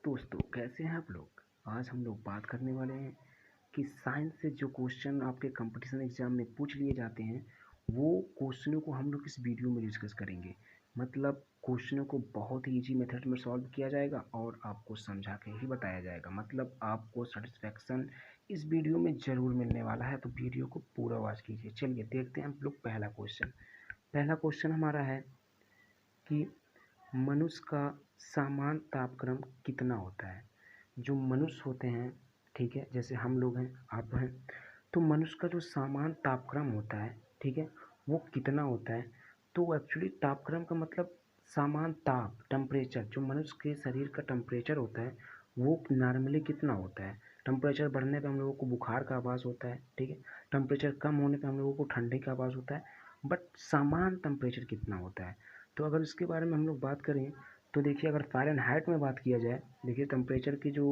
दोस्तों, कैसे हैं आप लोग। आज हम लोग बात करने वाले हैं कि साइंस से जो क्वेश्चन आपके कंपटीशन एग्जाम में पूछ लिए जाते हैं वो क्वेश्चनों को हम लोग इस वीडियो में डिस्कस करेंगे। मतलब क्वेश्चनों को बहुत ही इजी मेथड में सॉल्व किया जाएगा और आपको समझा के ही बताया जाएगा। मतलब आपको सेटिस्फेक्शन इस वीडियो में ज़रूर मिलने वाला है, तो वीडियो को पूरा वॉच कीजिए। चलिए देखते हैं हम लोग पहला क्वेश्चन हमारा है कि मनुष्य का सामान्य तापक्रम कितना होता है। जो मनुष्य होते हैं, ठीक है, जैसे हम लोग हैं, आप हैं, तो मनुष्य का जो सामान्य तापक्रम होता है, ठीक है, वो कितना होता है। तो एक्चुअली तापक्रम का मतलब सामान्य ताप, टेम्परेचर, जो मनुष्य के शरीर का टेम्परेचर होता है वो नॉर्मली कितना होता है। टेम्परेचर बढ़ने पे हम लोगों को बुखार का आभास होता है, ठीक है। टेम्परेचर कम होने पे हम लोगों को ठंडी का आभास होता है, बट सामान्य टेम्परेचर कितना होता है। तो अगर इसके बारे में हम लोग बात करें तो देखिए, अगर फ़ारेनहाइट में बात किया जाए, देखिए टेम्परेचर की जो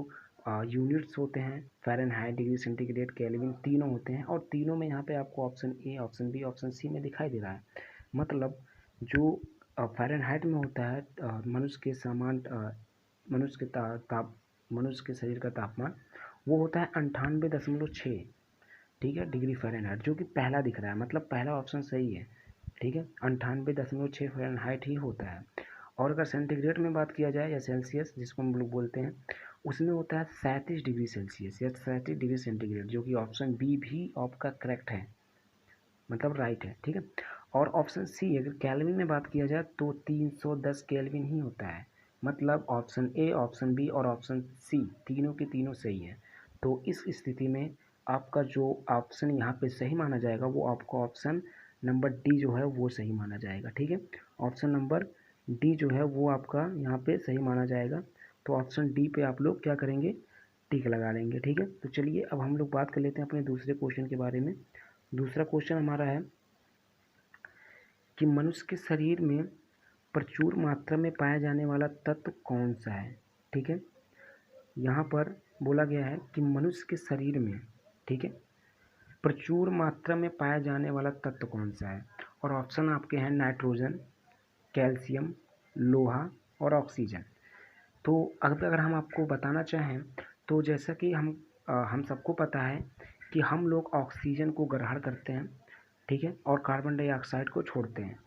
यूनिट्स होते हैं, फ़ारेनहाइट, डिग्री सेंटीग्रेड, केल्विन, तीनों होते हैं और तीनों में यहाँ पे आपको option A, option B, option C में दिखाई दे रहा है। मतलब जो फ़ारेनहाइट में होता है मनुष्य के सामान्य मनुष्य के मनुष्य के शरीर का तापमान वो होता है 98.6, ठीक है, डिग्री फ़ारेनहाइट, जो कि पहला दिख रहा है। मतलब पहला ऑप्शन सही है, ठीक है, 98.6 फ़ारेनहाइट ही होता है। और अगर सेंटीग्रेड में बात किया जाए या सेल्सियस जिसको हम लोग बोलते हैं, उसमें होता है 37 डिग्री सेल्सियस या 37 डिग्री सेंटीग्रेड, जो कि ऑप्शन बी भी आपका करेक्ट है, मतलब राइट है, ठीक है। और ऑप्शन सी, अगर कैल्विन में बात किया जाए तो 310 कैल्विन ही होता है। मतलब ऑप्शन ए, ऑप्शन बी और ऑप्शन सी तीनों के तीनों सही है। तो इस स्थिति में आपका जो ऑप्शन यहाँ पे सही माना जाएगा वो आपका ऑप्शन नंबर डी जो है वो सही माना जाएगा, ठीक है। ऑप्शन नंबर डी जो है वो आपका यहाँ पे सही माना जाएगा। तो ऑप्शन डी पे आप लोग क्या करेंगे, टिक लगा लेंगे, ठीक है। तो चलिए अब हम लोग बात कर लेते हैं अपने दूसरे क्वेश्चन के बारे में। दूसरा क्वेश्चन हमारा है कि मनुष्य के शरीर में प्रचुर मात्रा में पाया जाने वाला तत्व कौन सा है, ठीक है। यहाँ पर बोला गया है कि मनुष्य के शरीर में, ठीक है, प्रचुर मात्रा में पाया जाने वाला तत्व कौन सा है। और ऑप्शन आपके हैं नाइट्रोजन, कैल्शियम, लोहा और ऑक्सीजन। तो अगर हम आपको बताना चाहें तो जैसा कि हम सबको पता है कि हम लोग ऑक्सीजन को ग्रहण करते हैं, ठीक है, और कार्बन डाइऑक्साइड को छोड़ते हैं।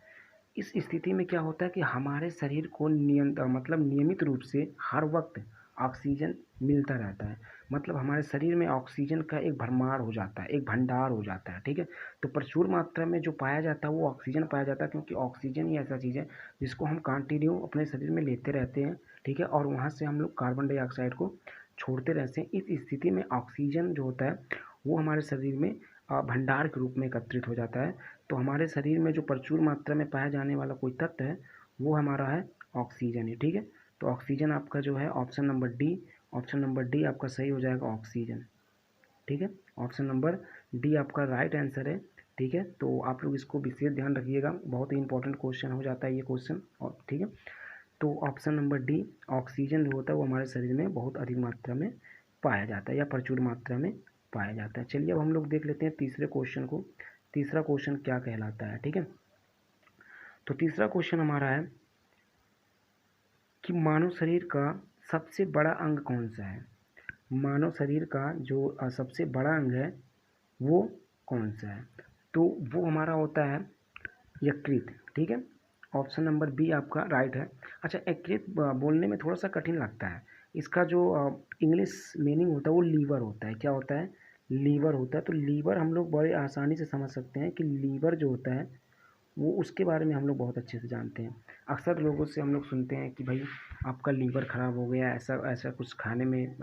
इस स्थिति में क्या होता है कि हमारे शरीर को मतलब नियमित रूप से हर वक्त ऑक्सीजन मिलता रहता है। मतलब हमारे शरीर में ऑक्सीजन का एक भरमार हो जाता है, एक भंडार हो जाता है, ठीक है। तो प्रचुर मात्रा में जो पाया जाता है वो ऑक्सीजन पाया जाता है, क्योंकि ऑक्सीजन ही ऐसा चीज़ है जिसको हम कंटिन्यू अपने शरीर में लेते रहते हैं, ठीक है, और वहाँ से हम लोग कार्बन डाइऑक्साइड को छोड़ते रहते हैं। इस स्थिति में ऑक्सीजन जो होता है वो हमारे शरीर में भंडार के रूप में एकत्रित हो जाता है। तो हमारे शरीर में जो प्रचुर मात्रा में पाया जाने वाला कोई तत्व है वो हमारा है ऑक्सीजन है, ठीक है। तो ऑक्सीजन आपका जो है option number D, option number D आपका सही हो जाएगा, ऑक्सीजन, ठीक है। ऑप्शन नंबर डी आपका राइट आंसर है, ठीक है। तो आप लोग इसको विशेष ध्यान रखिएगा, बहुत ही इंपॉर्टेंट क्वेश्चन हो जाता है ये क्वेश्चन, और ठीक है। तो ऑप्शन नंबर डी, ऑक्सीजन जो होता है वो हमारे शरीर में बहुत अधिक मात्रा में पाया जाता है या प्रचुर मात्रा में पाया जाता है। चलिए अब हम लोग देख लेते हैं तीसरे क्वेश्चन को। तीसरा क्वेश्चन क्या कहलाता है, ठीक है। तो तीसरा क्वेश्चन हमारा है कि मानव शरीर का सबसे बड़ा अंग कौन सा है। मानव शरीर का जो सबसे बड़ा अंग है वो कौन सा है। तो वो हमारा होता है यकृत, ठीक है। ऑप्शन नंबर बी आपका राइट है। अच्छा, यकृत बोलने में थोड़ा सा कठिन लगता है। इसका जो इंग्लिश मीनिंग होता है वो लीवर होता है। क्या होता है, लीवर होता है। तो लीवर हम लोग बड़े आसानी से समझ सकते हैं कि लीवर जो होता है वो उसके बारे में हम लोग बहुत अच्छे से जानते हैं। अक्सर लोगों से हम लोग सुनते हैं कि भाई आपका लीवर ख़राब हो गया, ऐसा ऐसा कुछ खाने में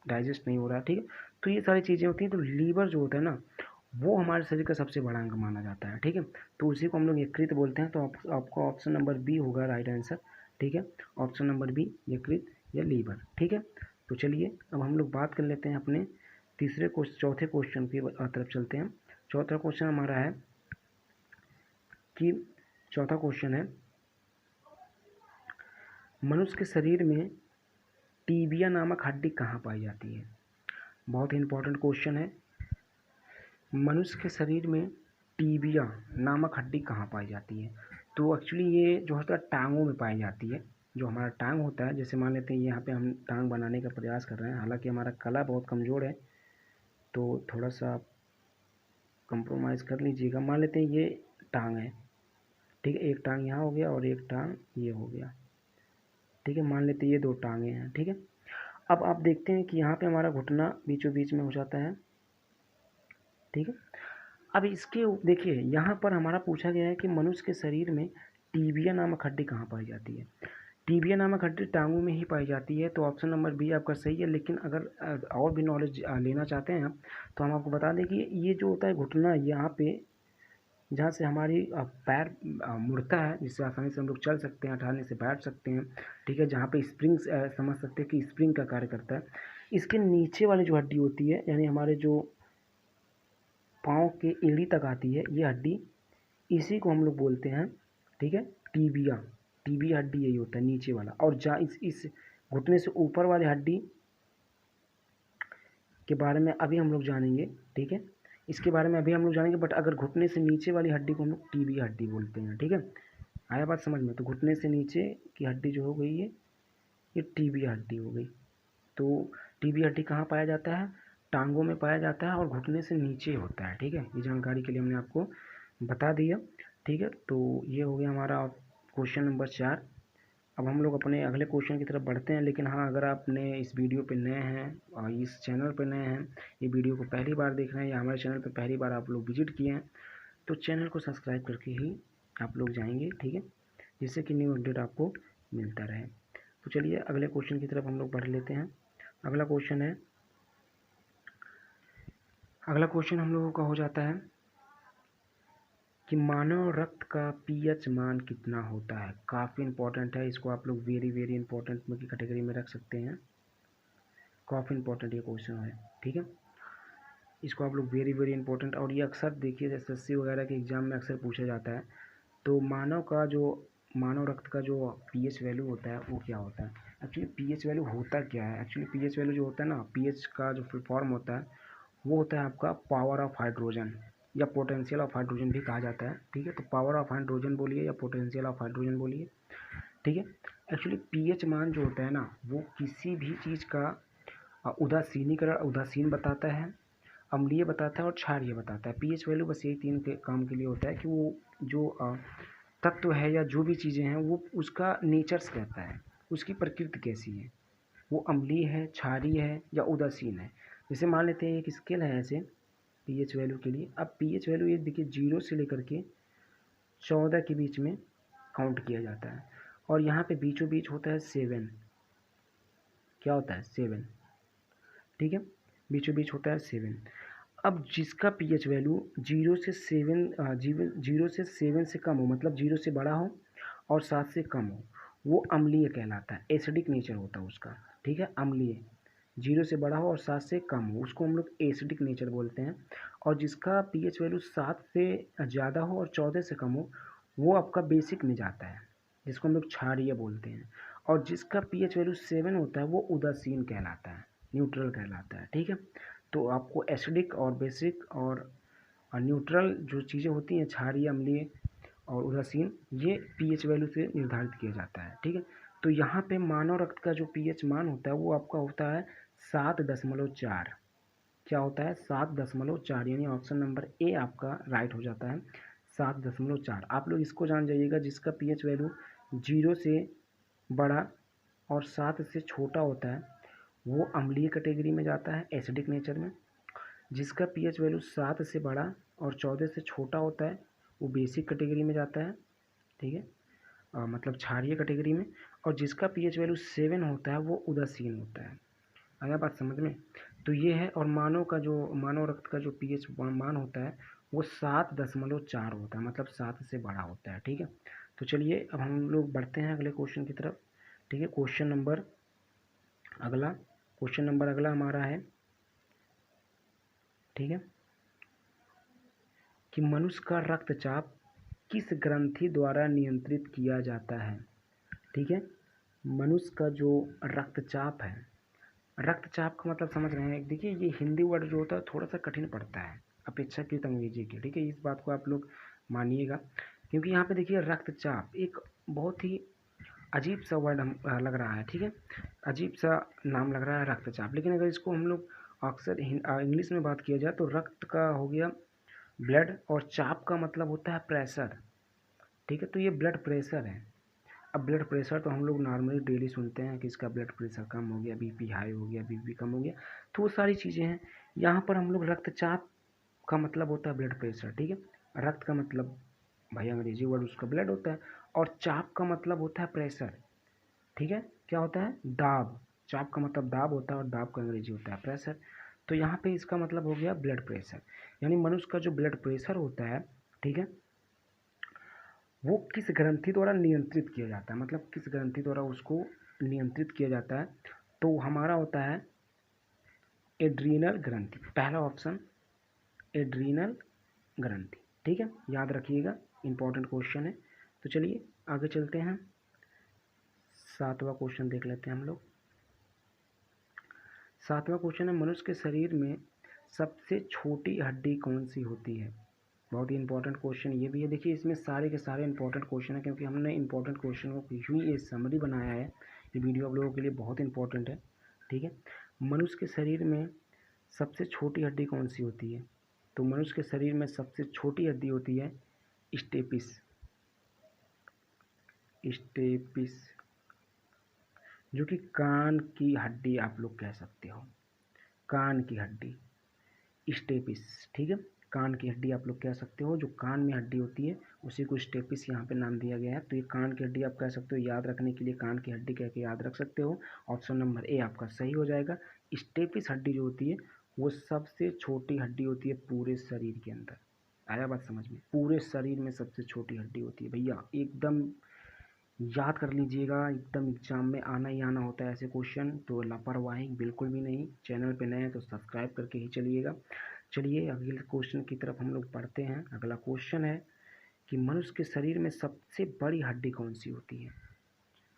डाइजेस्ट नहीं हो रहा, ठीक है। तो ये सारी चीज़ें होती हैं। तो लीवर जो होता है ना वो हमारे शरीर का सबसे बड़ा अंग माना जाता है, ठीक है। तो उसी को हम लोग यकृत बोलते हैं। तो आपका ऑप्शन नंबर बी होगा राइट आंसर, ठीक है। ऑप्शन नंबर बी, यकृत या लीवर, ठीक है। तो चलिए अब हम लोग बात कर लेते हैं अपने चौथे क्वेश्चन की तरफ चलते हैं। चौथा क्वेश्चन हमारा है कि चौथा क्वेश्चन है मनुष्य के शरीर में टीबिया नामक हड्डी कहाँ पाई जाती है। बहुत ही इंपॉर्टेंट क्वेश्चन है। मनुष्य के शरीर में टीबिया नामक हड्डी कहाँ पाई जाती है। तो एक्चुअली ये जो होता है टांगों में पाई जाती है, जो हमारा टांग होता है, जैसे मान लेते हैं यहाँ पे हम टांग बनाने का प्रयास कर रहे हैं, हालांकि हमारा कला बहुत कमज़ोर है, तो थोड़ा सा कंप्रोमाइज़ कर लीजिएगा। मान लेते हैं ये टांग है, ठीक है, एक टांग यहाँ हो गया और एक टांग ये हो गया, ठीक है, मान लेते हैं ये 2 टांगें हैं, ठीक है। अब आप देखते हैं कि यहाँ पे हमारा घुटना बीचों बीच में हो जाता है, ठीक है। अब इसके देखिए यहाँ पर हमारा पूछा गया है कि मनुष्य के शरीर में टीबिया नामक हड्डी कहाँ पाई जाती है। टीबिया नामक हड्डी टांगों में ही पाई जाती है, तो ऑप्शन नंबर बी आपका सही है। लेकिन अगर और भी नॉलेज लेना चाहते हैं आप, तो हम आपको बता दें कि ये जो होता है घुटना, यहाँ पे जहाँ से हमारी पैर मुड़ता है, जिससे आसानी से हम लोग चल सकते हैं, आसानी से बैठ सकते हैं, ठीक है, जहाँ पे स्प्रिंग समझ सकते हैं कि स्प्रिंग का कार्य करता है। इसके नीचे वाली जो हड्डी होती है, यानी हमारे जो पाँव के एड़ी तक आती है ये हड्डी, इसी को हम लोग बोलते हैं, ठीक है, टीबिया। टीबिया हड्डी यही होता है नीचे वाला। और जहाँ इस घुटने से ऊपर वाली हड्डी के बारे में अभी हम लोग जानेंगे, ठीक है, इसके बारे में अभी हम लोग जानेंगे। बट अगर घुटने से नीचे वाली हड्डी को हम लोग टीबिया हड्डी बोलते हैं, ठीक है, आया बात समझ में। तो घुटने से नीचे की हड्डी जो हो गई है ये टीबिया हड्डी हो गई। तो टीबिया हड्डी कहाँ पाया जाता है, टांगों में पाया जाता है और घुटने से नीचे होता है, ठीक है। ये जानकारी के लिए हमने आपको बता दिया, ठीक है। तो ये हो गया हमारा क्वेश्चन नंबर 4। अब हम लोग अपने अगले क्वेश्चन की तरफ बढ़ते हैं। लेकिन हाँ, अगर आपने इस वीडियो पे नए हैं और इस चैनल पे नए हैं, ये वीडियो को पहली बार देख रहे हैं या हमारे चैनल पे पहली बार आप लोग विजिट किए हैं, तो चैनल को सब्सक्राइब करके ही आप लोग जाएंगे, ठीक है, जिससे कि न्यू अपडेट आपको मिलता रहे। तो चलिए अगले क्वेश्चन की तरफ हम लोग बढ़ लेते हैं। अगला क्वेश्चन हम लोगों का हो जाता है कि मानव रक्त का पीएच मान कितना होता है। काफ़ी इंपॉर्टेंट है, इसको आप लोग वेरी वेरी इंपॉर्टेंट की कैटेगरी में रख सकते हैं। काफ़ी इंपॉर्टेंट ये क्वेश्चन है, ठीक है, इसको आप लोग वेरी वेरी इंपॉर्टेंट। और ये अक्सर देखिए एसएससी वगैरह के एग्ज़ाम में अक्सर पूछा जाता है। तो मानव रक्त का जो पीएच वैल्यू होता है वो क्या होता है। एक्चुअली पीएच वैल्यू होता क्या है, एक्चुअली पीएच वैल्यू जो होता है ना, पीएच का जो फुल फॉर्म होता है वो होता है आपका पावर ऑफ हाइड्रोजन, या पोटेंशियल ऑफ हाइड्रोजन भी कहा जाता है, ठीक है। तो पावर ऑफ हाइड्रोजन बोलिए या पोटेंशियल ऑफ हाइड्रोजन बोलिए, ठीक है। एक्चुअली पीएच मान जो होता है ना, वो किसी भी चीज़ का उदासीन बताता है, अम्लीय बताता है और क्षारीय बताता है। पीएच वैल्यू बस यही 3 के काम के लिए होता है कि वो जो तत्व है या जो भी चीज़ें हैं वो उसका नेचर्स कहता है, उसकी प्रकृति कैसी है, वो अम्लीय है, क्षारीय है या उदासीन है। जैसे मान लेते हैं एक स्केल है ऐसे पीएच वैल्यू के लिए। अब पीएच वैल्यू ये देखिए 0 से लेकर के 14 के बीच में काउंट किया जाता है, और यहाँ पे बीचों बीच होता है 7। क्या होता है, 7, ठीक है, बीचों बीच होता है 7। अब जिसका पीएच वैल्यू 0 से 7 से कम हो, मतलब 0 से बड़ा हो और 7 से कम हो, वो अम्लीय कहलाता है, एसिडिक नेचर होता है उसका, ठीक है, अम्लीय। 0 से बड़ा हो और 7 से कम हो, उसको हम लोग एसिडिक नेचर बोलते हैं। और जिसका पीएच वैल्यू 7 से ज़्यादा हो और 14 से कम हो, वो आपका बेसिक में जाता है, जिसको हम लोग क्षारीय बोलते हैं। और जिसका पीएच वैल्यू 7 होता है वो उदासीन कहलाता है, न्यूट्रल कहलाता है, ठीक है। तो आपको एसिडिक और बेसिक और न्यूट्रल जो चीज़ें होती हैं, क्षारीय, अम्लीय और उदासीन, ये पीएच वैल्यू से निर्धारित किया जाता है, ठीक है। तो यहाँ पे मानव रक्त का जो पीएच मान होता है वो आपका होता है 7.4। क्या होता है, 7.4, यानी ऑप्शन नंबर ए आपका राइट हो जाता है, 7.4। आप लोग इसको जान जाइएगा, जिसका पीएच वैल्यू 0 से बड़ा और 7 से छोटा होता है वो अम्लीय कैटेगरी में जाता है, एसिडिक नेचर में। जिसका पीएच वैल्यू 7 से बड़ा और 14 से छोटा होता है वो बेसिक कैटेगरी में जाता है, ठीक है, मतलब क्षारीय कैटेगरी में। और जिसका पीएच वैल्यू 7 होता है वो उदासीन होता है। आया बात समझ में। तो ये है। और मानव रक्त का जो पीएच मान होता है वो 7.4 होता है, मतलब 7 से बड़ा होता है, ठीक है। तो चलिए अब हम लोग बढ़ते हैं अगले क्वेश्चन की तरफ, ठीक है। क्वेश्चन नंबर अगला हमारा है, ठीक है, कि मनुष्य का रक्तचाप किस ग्रंथि द्वारा नियंत्रित किया जाता है, ठीक है। मनुष्य का जो रक्तचाप है, रक्तचाप का मतलब समझ रहे हैं। देखिए ये हिंदी वर्ड जो होता है थोड़ा सा कठिन पड़ता है अपेक्षाकृत अंग्रेजी के, ठीक है, इस बात को आप लोग मानिएगा। क्योंकि यहाँ पे देखिए रक्तचाप एक बहुत ही अजीब सा वर्ड हम लग रहा है, ठीक है, अजीब सा नाम लग रहा है रक्तचाप। लेकिन अगर इसको हम लोग अक्सर इंग्लिश में बात किया जाए तो रक्त का हो गया ब्लड, और चाप का मतलब होता है प्रेशर, ठीक है। तो ये ब्लड प्रेशर है। अब ब्लड प्रेशर तो हम लोग नॉर्मली डेली सुनते हैं कि इसका ब्लड प्रेशर कम हो गया, बीपी हाई हो गया, बीपी कम हो गया, तो वो सारी चीज़ें हैं। यहाँ पर हम लोग रक्तचाप का मतलब होता है ब्लड प्रेशर, ठीक है। रक्त का मतलब भाई अंग्रेजी वर्ड उसका ब्लड होता है, और चाप का मतलब होता है प्रेशर, ठीक है। क्या होता है? दाब। चाप का मतलब दाब होता है और दाब का अंग्रेजी होता है प्रेशर। तो यहाँ पे इसका मतलब हो गया ब्लड प्रेशर, यानी मनुष्य का जो ब्लड प्रेशर होता है, ठीक है, वो किस ग्रंथि द्वारा नियंत्रित किया जाता है, मतलब किस ग्रंथि द्वारा उसको नियंत्रित किया जाता है, तो हमारा होता है एड्रीनल ग्रंथि। पहला ऑप्शन एड्रीनल ग्रंथि, ठीक है, याद रखिएगा, इंपॉर्टेंट क्वेश्चन है। तो चलिए आगे चलते हैं, 7वां क्वेश्चन देख लेते हैं हम लोग। 7वां क्वेश्चन है, मनुष्य के शरीर में सबसे छोटी हड्डी कौन सी होती है? बहुत ही इंपॉर्टेंट क्वेश्चन ये भी है। देखिए इसमें सारे के सारे इंपॉर्टेंट क्वेश्चन है, क्योंकि हमने इंपॉर्टेंट क्वेश्चन को ही ये समरी बनाया है। ये वीडियो आप लोगों के लिए बहुत इंपॉर्टेंट है, ठीक है। मनुष्य के शरीर में सबसे छोटी हड्डी कौन सी होती है? तो मनुष्य के शरीर में सबसे छोटी हड्डी होती है स्टेपिस। स्टेपिस, जो कि कान की हड्डी आप लोग कह सकते हो, कान की हड्डी स्टेपिस, ठीक है। कान की हड्डी आप लोग कह सकते हो, जो कान में हड्डी होती है उसी को स्टेपिस यहाँ पे नाम दिया गया है। तो ये कान की हड्डी आप कह सकते हो, याद रखने के लिए कान की हड्डी कह के याद रख सकते हो। ऑप्शन नंबर ए आपका सही हो जाएगा। स्टेपिस हड्डी जो होती है वो सबसे छोटी हड्डी होती है पूरे शरीर के अंदर। आया बात समझ में? पूरे शरीर में सबसे छोटी हड्डी होती है भैया, एकदम याद कर लीजिएगा, एकदम एग्जाम में आना ही आना होता है ऐसे क्वेश्चन, तो लापरवाही बिल्कुल भी नहीं। चैनल पे नए हैं तो सब्सक्राइब करके ही चलिएगा। चलिए अगले क्वेश्चन की तरफ हम लोग पढ़ते हैं। अगला क्वेश्चन है कि मनुष्य के शरीर में सबसे बड़ी हड्डी कौन सी होती है?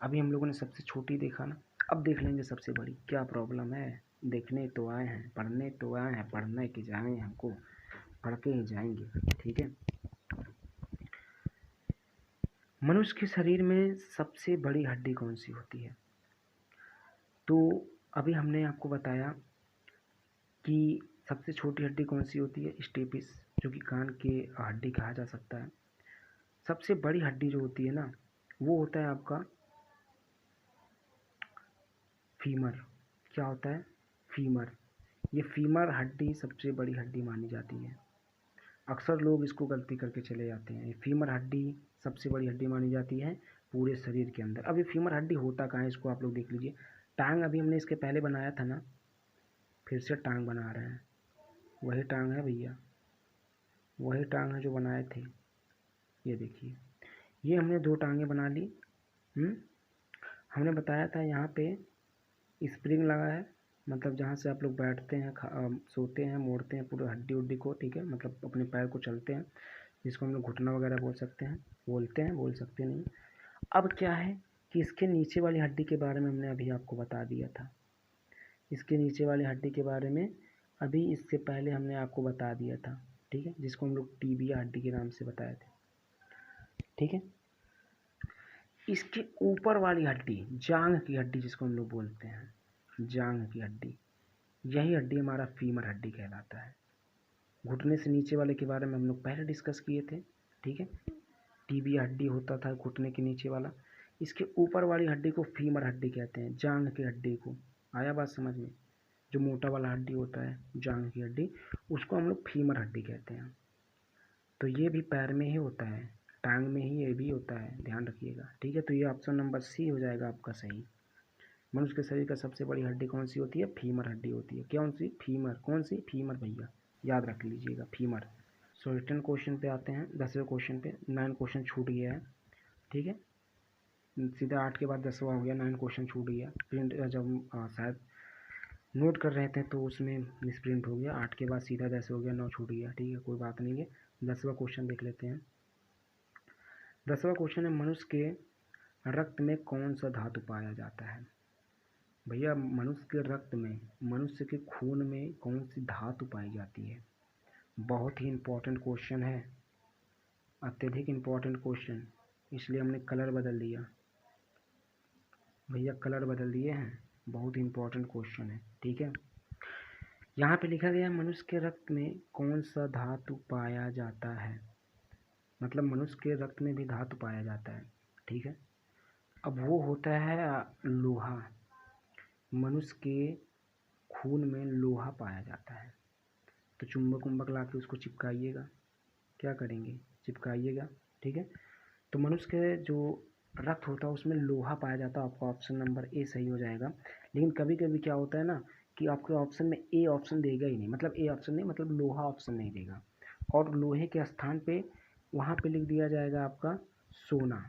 अभी हम लोगों ने सबसे छोटी देखा ना, अब देख लेंगे सबसे बड़ी। क्या प्रॉब्लम है? देखने तो आए हैं, पढ़ने तो आए हैं, पढ़ने के जाए हमको, पढ़ के ही जाएंगे, ठीक है। मनुष्य के शरीर में सबसे बड़ी हड्डी कौन सी होती है? तो अभी हमने आपको बताया कि सबसे छोटी हड्डी कौन सी होती है, स्टेपिस, जो कि कान के हड्डी कहा जा सकता है। सबसे बड़ी हड्डी जो होती है ना, वो होता है आपका फीमर। क्या होता है? फीमर। ये फीमर हड्डी सबसे बड़ी हड्डी मानी जाती है। अक्सर लोग इसको गलती करके चले जाते हैं। ये फीमर हड्डी सबसे बड़ी हड्डी मानी जाती है पूरे शरीर के अंदर। अब ये फीमर हड्डी होता कहाँ है, इसको आप लोग देख लीजिए। टांग अभी हमने इसके पहले बनाया था ना, फिर से टांग बना रहे हैं। वही टांग है भैया, वही टांग है जो बनाए थे। ये देखिए, ये हमने 2 टांगें बना ली। हमने बताया था यहाँ पे स्प्रिंग लगा है, मतलब जहाँ से आप लोग बैठते हैं, सोते हैं, मोड़ते हैं पूरे हड्डी उड्डी को, ठीक है, मतलब अपने पैर को चलते हैं, जिसको हम लोग घुटना वगैरह बोल सकते हैं, बोल सकते नहीं। अब क्या है कि इसके नीचे वाली हड्डी के बारे में हमने अभी आपको बता दिया था। इसके नीचे वाली हड्डी के बारे में अभी इससे पहले हमने आपको बता दिया था, ठीक है, जिसको हम लोग टीबिया हड्डी के नाम से बताए थे, ठीक है। इसके ऊपर वाली हड्डी, जांघ की हड्डी जिसको हम लोग बोलते हैं, जांघ की हड्डी, यही हड्डी हमारा फीमर हड्डी कहलाता है। घुटने से नीचे वाले के बारे में हम लोग पहले डिस्कस किए थे, ठीक है। टीबिया हड्डी होता था घुटने के नीचे वाला, इसके ऊपर वाली हड्डी को फीमर हड्डी कहते हैं, जांघ की हड्डी को। आया बात समझ में? जो मोटा वाला हड्डी होता है जांघ की हड्डी, उसको हम लोग फीमर हड्डी कहते हैं। तो ये भी पैर में ही होता है, टांग में ही ये भी होता है, ध्यान रखिएगा, ठीक है। तो ये ऑप्शन नंबर सी हो जाएगा आपका सही। मनुष्य के शरीर का सबसे बड़ी हड्डी कौन सी होती है? फीमर हड्डी होती है। कौन सी? फीमर। कौन सी? फीमर भैया, याद रख लीजिएगा, फीमर। सो रिटर्न क्वेश्चन पे आते हैं, 10वें क्वेश्चन पे। 9 क्वेश्चन छूट गया है, ठीक है, सीधा 8 के बाद 10वां हो गया, 9 क्वेश्चन छूट गया। प्रिंट जब शायद नोट कर रहे थे तो उसमें मिसप्रिंट हो गया, 8 के बाद सीधा 10 हो गया, 9 छूट गया, ठीक है, कोई बात नहीं है। 10वां क्वेश्चन देख लेते हैं। 10वां क्वेश्चन है, मनुष्य के रक्त में कौन सा धातु पाया जाता है? भैया मनुष्य के रक्त में, मनुष्य के खून में कौन सी धातु पाई जाती है? बहुत ही इम्पोर्टेंट क्वेश्चन है, अत्यधिक इम्पोर्टेंट क्वेश्चन, इसलिए हमने कलर बदल दिया। भैया कलर बदल दिए हैं, बहुत इंपॉर्टेंट क्वेश्चन है, ठीक है। यहाँ पे लिखा गया है मनुष्य के रक्त में कौन सा धातु पाया जाता है, मतलब मनुष्य के रक्त में भी धातु पाया जाता है, ठीक है। अब वो होता है लोहा। मनुष्य के खून में लोहा पाया जाता है। तो चुंबक उम्बक ला के उसको चिपकाइएगा, क्या करेंगे, चिपकाइएगा, ठीक है। तो मनुष्य के जो रक्त होता है उसमें लोहा पाया जाता है, आपका ऑप्शन नंबर ए सही हो जाएगा। लेकिन कभी कभी क्या होता है ना कि आपके ऑप्शन में ए ऑप्शन देगा ही नहीं, मतलब ए ऑप्शन नहीं, मतलब लोहा ऑप्शन नहीं देगा, और लोहे के स्थान पे वहाँ पे लिख दिया जाएगा आपका सोना।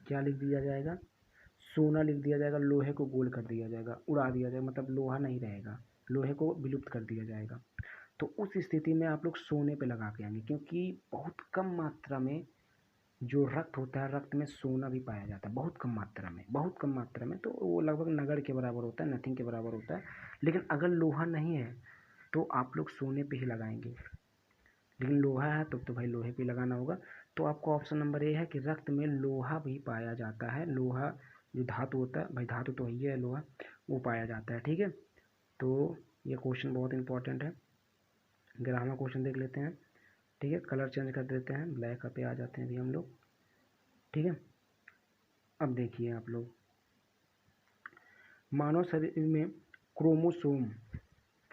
क्या लिख दिया जाएगा, सोना लिख दिया जाएगा, लोहे को गोल कर दिया जाएगा, उड़ा दिया जाएगा, मतलब लोहा नहीं रहेगा, लोहे को विलुप्त कर दिया जाएगा। तो उस स्थिति में आप लोग सोने पे लगा के आएंगे, क्योंकि बहुत कम मात्रा में जो रक्त होता है, रक्त में सोना भी पाया जाता है, बहुत कम मात्रा में, बहुत कम मात्रा में। तो वो लगभग नगण्य के बराबर होता है, नथिंग के बराबर होता है। लेकिन अगर लोहा नहीं है तो आप लोग सोने पे ही लगाएंगे, लेकिन लोहा है तो भाई लोहे पे लगाना होगा। तो आपको ऑप्शन नंबर ए है कि रक्त में लोहा भी पाया जाता है। लोहा जो धातु होता है, भाई धातु तो ही है लोहा, वो पाया जाता है, ठीक है। तो ये क्वेश्चन बहुत इंपॉर्टेंट है। ग्रामर क्वेश्चन देख लेते हैं, ठीक है। कलर चेंज कर देते हैं, ब्लैक पे आ जाते हैं अभी हम लोग, ठीक है। अब देखिए आप लोग, मानव शरीर में क्रोमोसोम,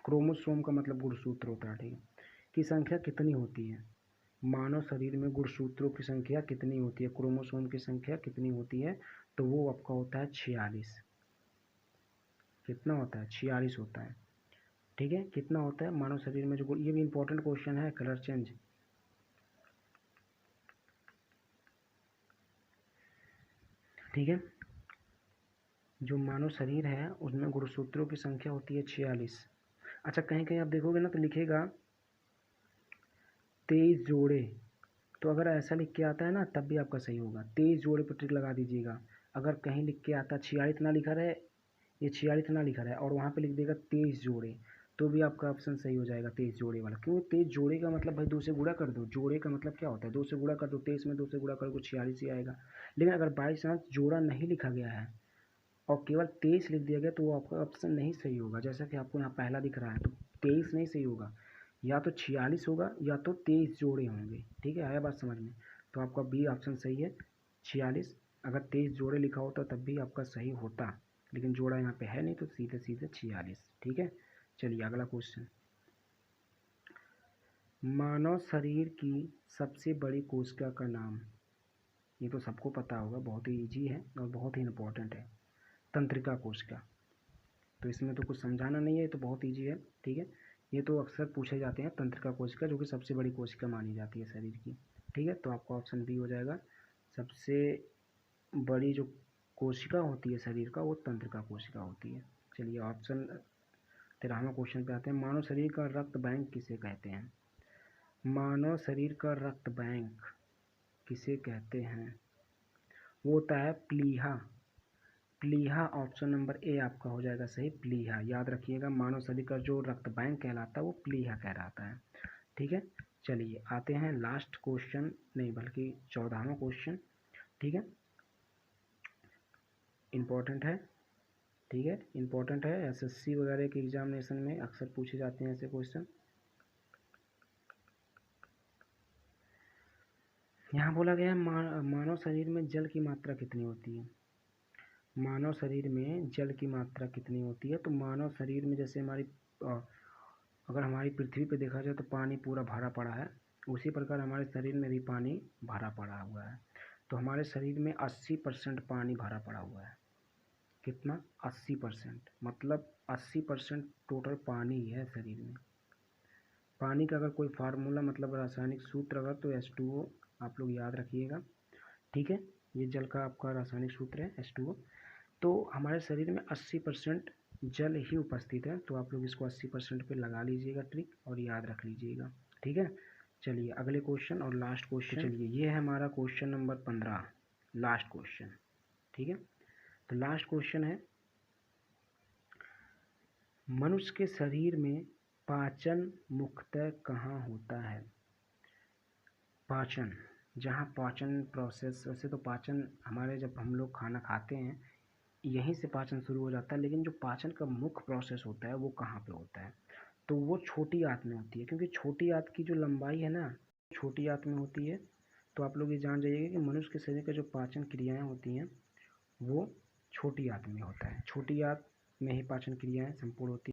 क्रोमोसोम का मतलब गुणसूत्र होता है, ठीक है, की संख्या कितनी होती है। मानव शरीर में गुणसूत्रों की संख्या कितनी होती है, क्रोमोसोम की संख्या कितनी होती है, तो वो आपका होता है 46। कितना होता है, 46 होता है, ठीक है। कितना होता है मानव शरीर में जो, ये भी इंपॉर्टेंट क्वेश्चन है, कलर चेंज, ठीक है। जो मानव शरीर है उसमें गुणसूत्रों की संख्या होती है 46। अच्छा, कहीं कहीं आप देखोगे ना तो लिखेगा 23 जोड़े, तो अगर ऐसा लिख के आता है ना तब भी आपका सही होगा, 23 जोड़े पर टिक लगा दीजिएगा। अगर कहीं लिख के आता 46 ना लिखा रहे, ये 46 ना लिखा रहे और वहाँ पे लिख देगा 23 जोड़े, तो भी आपका ऑप्शन सही हो जाएगा, 23 जोड़े वाला। क्यों, 23 जोड़े का मतलब भाई 2 से गुणा कर दो, जोड़े का मतलब क्या होता है, 2 से गुणा कर दो, 23 में 2 से गुणा कर दो 46 ही आएगा। लेकिन अगर बाई चांस जोड़ा नहीं लिखा गया है और केवल 23 लिख दिया गया तो वो आपका ऑप्शन नहीं सही होगा। जैसा कि आपको यहाँ पहला दिख रहा है, तो 23 नहीं सही होगा, या तो 46 होगा या तो 23 जोड़े होंगे, ठीक है, आया बात समझ में। तो आपका बी ऑप्शन सही है, 46। अगर 23 जोड़े लिखा होता तब भी आपका सही होता, लेकिन जोड़ा यहाँ पे है नहीं तो सीधे सीधे 46, ठीक है। चलिए अगला क्वेश्चन, मानव शरीर की सबसे बड़ी कोशिका का नाम। ये तो सबको पता होगा, बहुत ही ईजी है और बहुत ही इंपॉर्टेंट है, तंत्रिका कोशिका। तो इसमें तो कुछ समझाना नहीं है, ये तो बहुत ईजी है, ठीक है। ये तो अक्सर पूछे जाते हैं, तंत्रिका कोशिका जो कि सबसे बड़ी कोशिका मानी जाती है शरीर की, ठीक है। तो आपका ऑप्शन बी हो जाएगा, सबसे बड़ी जो कोशिका होती है शरीर का वो तंत्रिका कोशिका होती है। चलिए ऑप्शन 13वां क्वेश्चन पे आते हैं, मानव शरीर का रक्त बैंक किसे कहते हैं। मानव शरीर का रक्त बैंक किसे कहते हैं, वो होता है प्लीहा। प्लीहा, ऑप्शन नंबर ए आपका हो जाएगा सही, प्लीहा। याद रखिएगा, मानव शरीर का जो रक्त बैंक कहलाता है वो प्लीहा कहलाता है, ठीक है। चलिए आते हैं लास्ट क्वेश्चन, नहीं बल्कि 14वां क्वेश्चन, ठीक है। इम्पोर्टेंट है, ठीक है, इम्पोर्टेंट है, एसएससी वगैरह के एग्जामिनेशन में अक्सर पूछे जाते हैं ऐसे क्वेश्चन। यहाँ बोला गया है मानव शरीर में जल की मात्रा कितनी होती है। मानव शरीर में जल की मात्रा कितनी होती है, तो मानव शरीर में जैसे हमारी अगर हमारी पृथ्वी पे देखा जाए तो पानी पूरा भरा पड़ा है, उसी प्रकार हमारे शरीर में भी पानी भरा पड़ा हुआ है। तो हमारे शरीर में 80% पानी भरा पड़ा हुआ है। कितना, 80%, मतलब 80% टोटल पानी ही है शरीर में। पानी का अगर कोई फार्मूला मतलब रासायनिक सूत्र अगर, तो H2O आप लोग याद रखिएगा, ठीक है। ये जल का आपका रासायनिक सूत्र है H2O। तो हमारे शरीर में 80% जल ही उपस्थित है, तो आप लोग इसको 80% पे लगा लीजिएगा ट्रिक और याद रख लीजिएगा, ठीक है। चलिए अगले क्वेश्चन और लास्ट क्वेश्चन, चलिए ये है हमारा क्वेश्चन नंबर 15, लास्ट क्वेश्चन, ठीक है। तो लास्ट क्वेश्चन है, मनुष्य के शरीर में पाचन मुख्यतः कहाँ होता है। पाचन, जहाँ पाचन प्रोसेस, वैसे तो पाचन हमारे जब हम लोग खाना खाते हैं यहीं से पाचन शुरू हो जाता है। लेकिन जो पाचन का मुख्य प्रोसेस होता है वो कहाँ पे होता है? तो वो छोटी आंत में होती है, क्योंकि छोटी आंत की जो लंबाई है ना, छोटी आंत में होती है। तो आप लोग ये जान जाइएगा कि मनुष्य के शरीर का जो पाचन क्रियाएं होती हैं वो छोटी आंत में होता है। छोटी आंत में ही पाचन क्रियाएं संपूर्ण होती हैं।